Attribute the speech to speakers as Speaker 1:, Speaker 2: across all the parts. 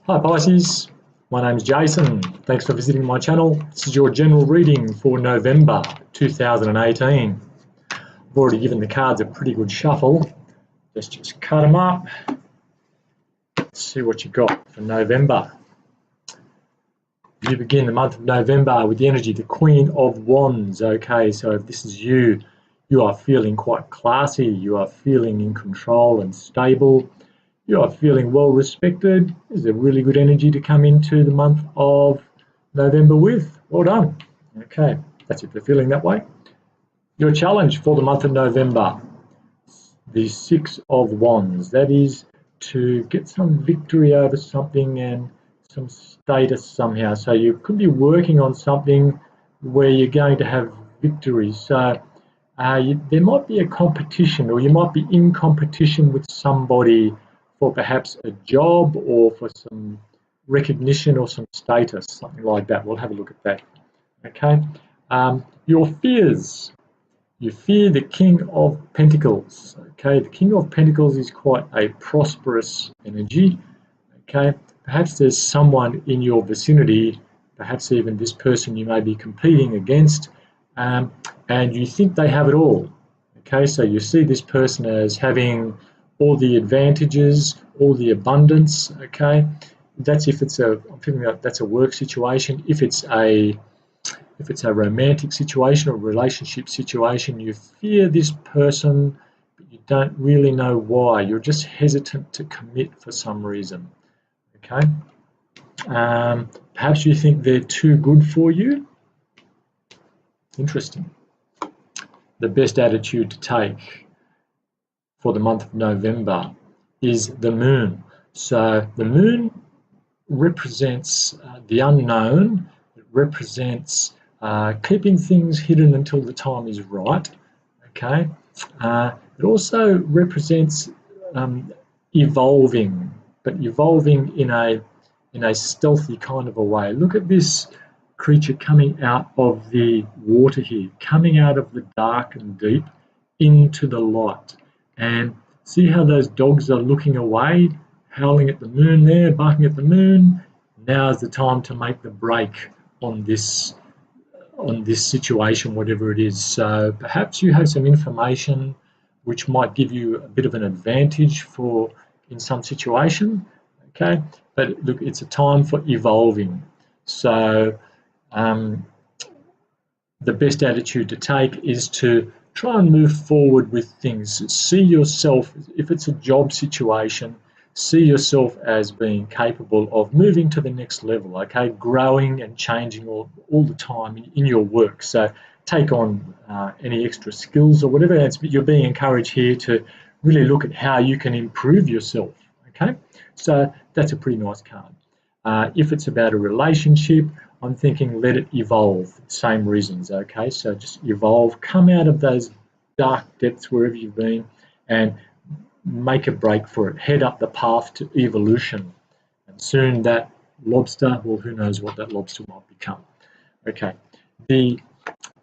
Speaker 1: Hi Pisces, my name is Jason. Thanks for visiting my channel. This is your general reading for November 2018. I've already given the cards a pretty good shuffle. Let's just cut them up. Let's see what you got for November. You begin the month of November with the energy, the Queen of Wands. Okay, so if this is you, you are feeling quite classy, you are feeling in control and stable. You are feeling well respected. There's a really good energy to come into the month of November with. Well done. Okay, that's if you're feeling that way. Your challenge for the month of November, the Six of Wands. That is to get some victory over something and some status somehow. So you could be working on something where you're going to have victory. So there might be a competition, or you might be in competition with somebody for perhaps a job or for some recognition or some status, something like that. We'll have a look at that. Okay. Your fears. You fear the King of Pentacles. Okay. The King of Pentacles is quite a prosperous energy. Okay. Perhaps there's someone in your vicinity, perhaps even this person you may be competing against, and you think they have it all. Okay. So you see this person as having all the advantages, all the abundance. Okay, that's if it's I'm feeling that that's a work situation. If it's a romantic situation or relationship situation, you fear this person, but you don't really know why. You're just hesitant to commit for some reason. Okay, perhaps you think they're too good for you. Interesting. The best attitude to take for the month of November is the moon. So the moon represents the unknown. It represents keeping things hidden until the time is right. Okay. It also represents evolving, but evolving in a stealthy kind of a way. Look at this creature coming out of the water here, coming out of the dark and deep into the light. And see how those dogs are looking away, howling at the moon there, barking at the moon. Now is the time to make the break on this situation, whatever it is. So perhaps you have some information which might give you a bit of an advantage in some situation. Okay, but look, it's a time for evolving. So the best attitude to take is to try and move forward with things. See yourself, if it's a job situation, see yourself as being capable of moving to the next level, okay? Growing and changing all the time in your work. So take on any extra skills or whatever else, but you're being encouraged here to really look at how you can improve yourself, okay? So that's a pretty nice card. If it's about a relationship, I'm thinking let it evolve, same reasons, okay? So just evolve, come out of those dark depths wherever you've been and make a break for it. Head up the path to evolution. And soon that lobster, well, who knows what that lobster might become. Okay, the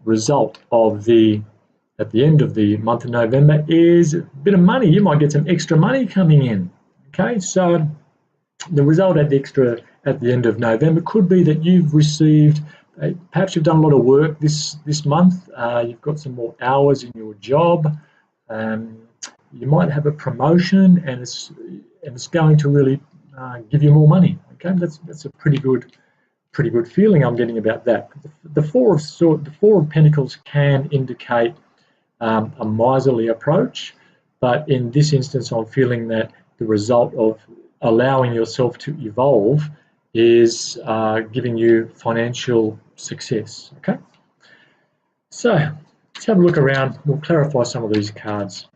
Speaker 1: result of at the end of the month of November is a bit of money. You might get some extra money coming in, okay? So the result at the end of November could be that you've received, perhaps you've done a lot of work this month, you've got some more hours in your job, you might have a promotion and it's going to really give you more money. Okay, that's a pretty good feeling I'm getting about that. The Four of Pentacles can indicate a miserly approach, but in this instance I'm feeling that the result of allowing yourself to evolve is giving you financial success. Okay, so let's have a look around. We'll clarify some of these cards.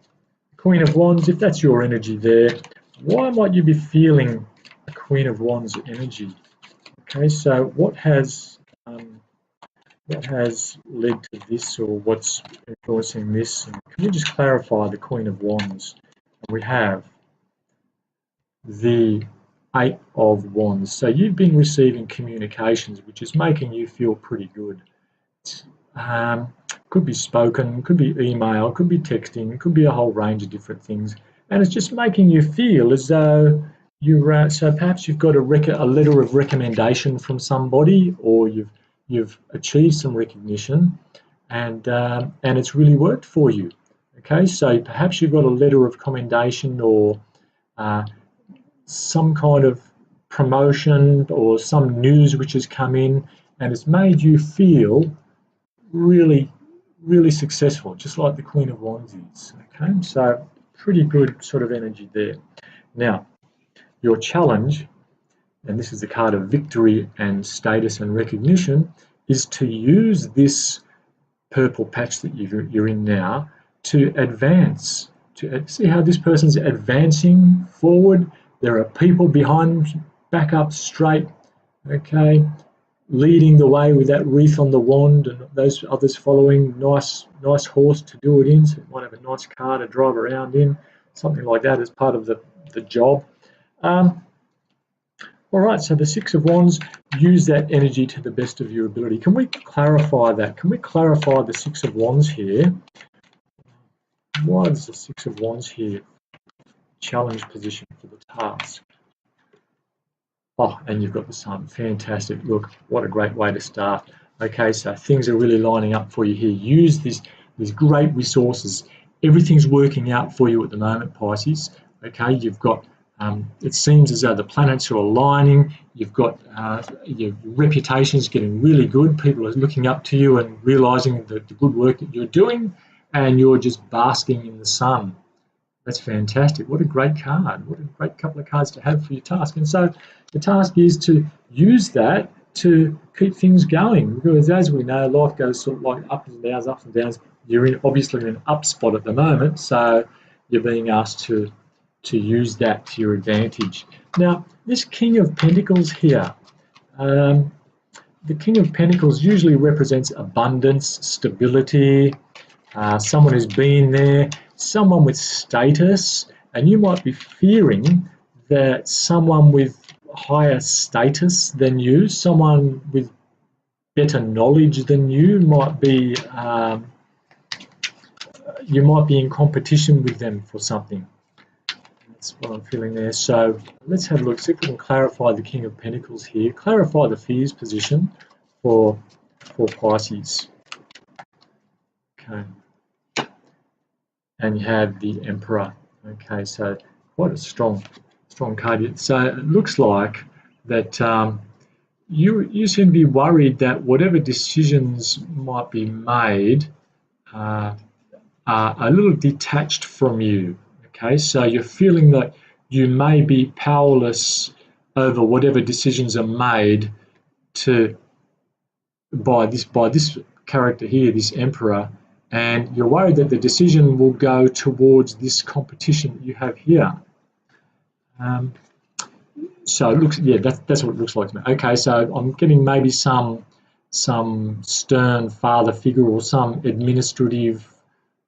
Speaker 1: Queen of Wands, if that's your energy there, why might you be feeling a Queen of Wands energy? Okay, so what has led to this, or what's influencing this? And can you just clarify the Queen of Wands? And we have the Eight of Wands. So you've been receiving communications, which is making you feel pretty good. Could be spoken, could be email, could be texting, could be a whole range of different things. And it's just making you feel as though So perhaps you've got a letter of recommendation from somebody, or you've achieved some recognition, and it's really worked for you. Okay, so perhaps you've got a letter of commendation, or uh, some kind of promotion, or some news which has come in, and it's made you feel really, really successful, just like the Queen of Wands is. Okay, so pretty good sort of energy there. Now, your challenge, and this is the card of victory and status and recognition, is to use this purple patch that you're in now to advance. To see how this person's advancing forward. There are people behind, back up straight, okay, leading the way with that wreath on the wand, and those others following. Nice horse to do it in, so you might have a nice car to drive around in, something like that as part of the job. All right, so the Six of Wands, use that energy to the best of your ability. Can we clarify that? Can we clarify the Six of Wands here? Why is the Six of Wands here? Challenge position for the task. Oh, and you've got the Sun. Fantastic. Look, what a great way to start. Okay, so things are really lining up for you here. Use these great resources. Everything's working out for you at the moment, Pisces. Okay, you've got it seems as though the planets are aligning. You've got your reputation is getting really good. People are looking up to you and realizing the good work that you're doing, and you're just basking in the sun. That's fantastic. What a great card. What a great couple of cards to have for your task. And so the task is to use that to keep things going, because as we know, life goes sort of like ups and downs, ups and downs. You're obviously in an up spot at the moment, so you're being asked to use that to your advantage. Now, this King of Pentacles here, the King of Pentacles usually represents abundance, stability, someone who's been there, someone with status, and you might be fearing that someone with higher status than you, someone with better knowledge than you might be, you might be in competition with them for something. That's what I'm feeling there. So let's have a look, see if we can clarify the King of Pentacles here, clarify the fears position for Pisces. Okay. And you have the Emperor. Okay, so quite a strong card. So it looks like that you seem to be worried that whatever decisions might be made are a little detached from you. Okay, so you're feeling that you may be powerless over whatever decisions are made by this character here, this Emperor, and you're worried that the decision will go towards this competition that you have here. So it looks, yeah, that's what it looks like to me. Okay, so I'm getting maybe some stern father figure or some administrative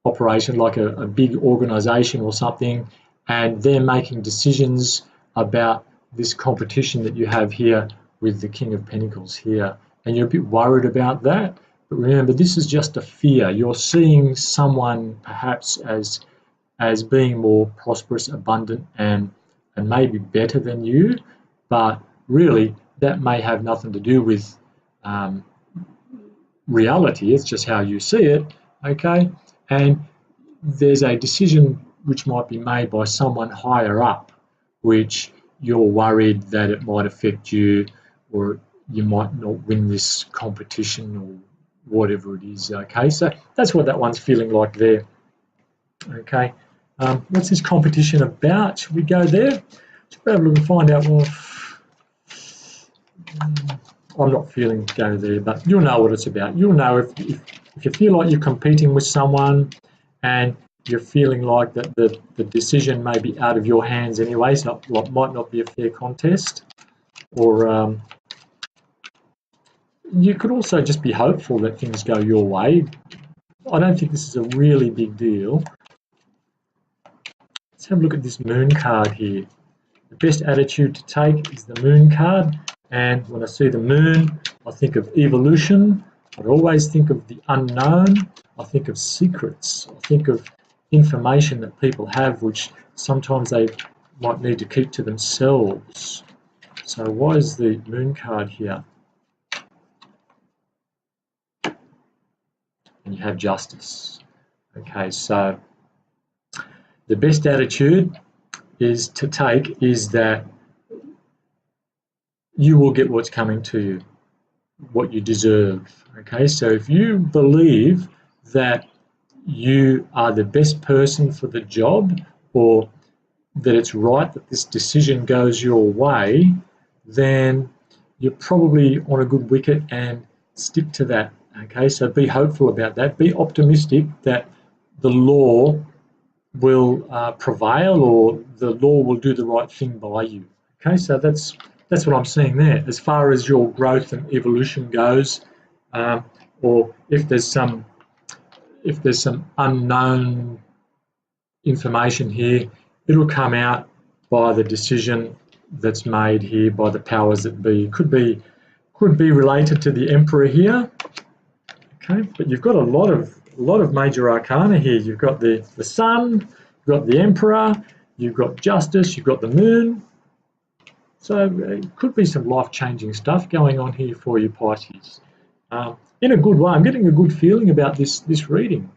Speaker 1: operation, like a big organisation or something, and they're making decisions about this competition that you have here with the King of Pentacles here, and you're a bit worried about that. But remember, this is just a fear. You're seeing someone perhaps as being more prosperous, abundant, and maybe better than you, but really that may have nothing to do with reality. It's just how you see it, okay? And there's a decision which might be made by someone higher up, which you're worried that it might affect you, or you might not win this competition, or whatever it is, okay? So that's what that one's feeling like there, okay? What's this competition about? Should we go there? Should we have a look and find out? Well, I'm not feeling go there, but you'll know what it's about. You'll know if you feel like you're competing with someone and you're feeling like that the decision may be out of your hands anyway, so it might not be a fair contest, or you could also just be hopeful that things go your way. I don't think this is a really big deal. Let's have a look at this Moon card here. The best attitude to take is the Moon card, and when I see the Moon, I think of evolution. I always think of the unknown. I think of secrets. I think of information that people have, which sometimes might need to keep to themselves. So why is the Moon card here? And you have Justice. Okay, so the best attitude is to take is that you will get what's coming to you, what you deserve. Okay, so if you believe that you are the best person for the job, or that it's right that this decision goes your way, then you're probably on a good wicket and stick to that. Okay, so be hopeful about that. Be optimistic that the law will prevail, or the law will do the right thing by you. Okay, so that's what I'm seeing there. As far as your growth and evolution goes, or if there's some unknown information here, it'll come out by the decision that's made here by the powers that be. Could be related to the Emperor here. Okay, but you've got a lot of major arcana here. You've got the Sun, you've got the Emperor, you've got Justice, you've got the Moon. So it could be some life-changing stuff going on here for you, Pisces. In a good way. I'm getting a good feeling about this reading.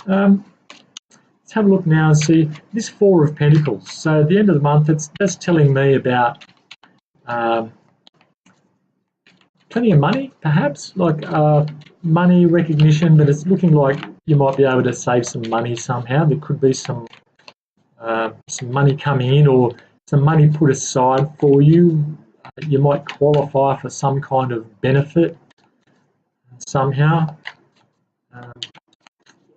Speaker 1: Let's have a look now and see this Four of Pentacles. So at the end of the month, that's telling me about plenty of money, perhaps, like money, recognition, but it's looking like you might be able to save some money somehow. There could be some money coming in, or some money put aside for you. You might qualify for some kind of benefit somehow.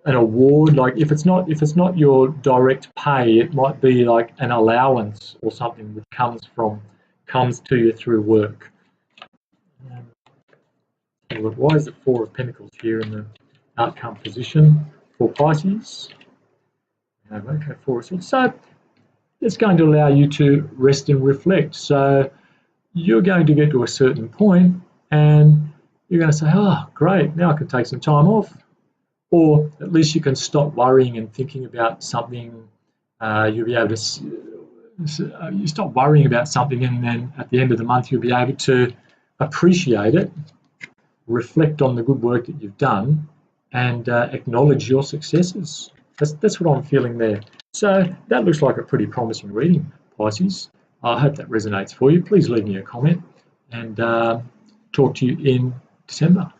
Speaker 1: An award, like if it's not your direct pay, it might be like an allowance or something that comes to you through work. Why is it Four of Pentacles here in the outcome position for Pisces? Okay, Four of Swords. So it's going to allow you to rest and reflect. So you're going to get to a certain point and you're going to say, oh, great, now I can take some time off. Or at least you can stop worrying and thinking about something. You'll be able to you stop worrying about something, and then at the end of the month you'll be able to appreciate it, reflect on the good work that you've done, and acknowledge your successes. That's what I'm feeling there. So that looks like a pretty promising reading, Pisces. I hope that resonates for you. Please leave me a comment, and talk to you in December.